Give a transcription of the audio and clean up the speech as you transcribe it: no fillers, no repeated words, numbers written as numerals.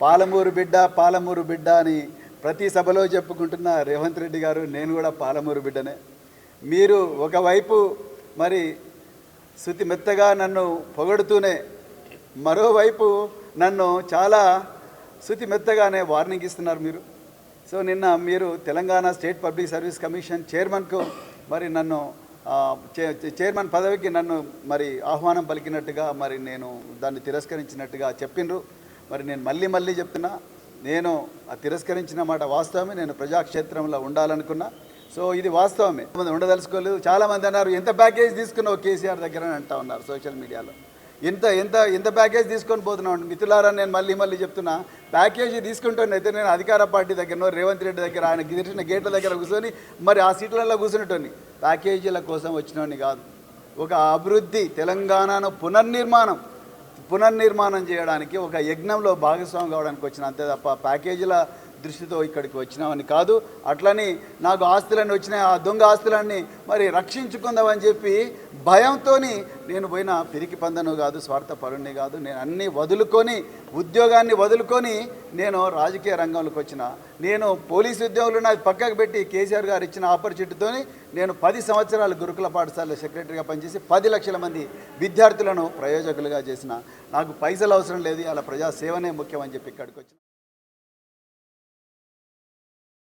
పాలమూరు బిడ్డ అని ప్రతి సభలో చెప్పుకుంటున్న రేవంత్ రెడ్డి గారు, నేను కూడా పాలమూరు బిడ్డనే. మీరు ఒకవైపు మరి శృతి మెత్తగా నన్ను పొగడుతూనే మరోవైపు నన్ను చాలా శృతి మెత్తగానే వార్నింగ్ ఇస్తున్నారు మీరు. సో నిన్న మీరు Telangana state public service commission చైర్మన్కు మరి నన్ను చైర్మన్ పదవికి నన్ను మరి ఆహ్వానం పలికినట్టుగా మరి నేను దాన్ని తిరస్కరించినట్టుగా చెప్పిండ్రు. మరి నేను మళ్ళీ చెప్తున్నా, నేను తిరస్కరించిన మాట వాస్తవమే. నేను ప్రజాక్షేత్రంలో ఉండాలనుకున్నా. సో ఇది వాస్తవమే. ఉండదలుచుకోలేదు. చాలామంది అన్నారు, ఎంత ప్యాకేజ్ తీసుకున్నావు కేసీఆర్ దగ్గర అని అంటా ఉన్నారు సోషల్ మీడియాలో. ఎంత ప్యాకేజ్ తీసుకొని పోతున్నావు మిత్రులారా. నేను మళ్ళీ చెప్తున్నా, ప్యాకేజీ తీసుకుంటానైతే నేను అధికార పార్టీ దగ్గరనో రేవంత్ రెడ్డి దగ్గర ఆయన గిరిచిన గేట్ల దగ్గర కూర్చొని మరి ఆ సీట్లలో కూర్చునేటోని ప్యాకేజీల కోసం వచ్చినోని కాదు. ఒక అభివృద్ధి, తెలంగాణను పునర్నిర్మాణం చేయడానికి ఒక యజ్ఞంలో భాగస్వామి కావడానికి వచ్చిన, అంతే తప్ప ప్యాకేజీల దృష్టితో ఇక్కడికి వచ్చినామని కాదు. అట్లని నాకు ఆస్తులన్నీ వచ్చినాయి, ఆ దొంగ ఆస్తులన్నీ మరి రక్షించుకుందామని చెప్పి భయంతో నేను పోయిన పిరికి పందను కాదు, స్వార్థపరుణ్ణి కాదు. నేను అన్నీ వదులుకొని, ఉద్యోగాన్ని వదులుకొని నేను రాజకీయ రంగంలోకి వచ్చిన. నేను పోలీసు ఉద్యోగులు నాకు పక్కకు పెట్టి కేసీఆర్ గారు ఇచ్చిన ఆపర్చునిటీతో నేను 10 సంవత్సరాలు గురుకుల పాఠశాల సెక్రటరీగా పనిచేసి 10 లక్షల మంది విద్యార్థులను ప్రయోజకులుగా చేసిన. నాకు పైసలు అవసరం లేదు, అలా ప్రజాసేవనే ముఖ్యం అని చెప్పి ఇక్కడికి వచ్చిన.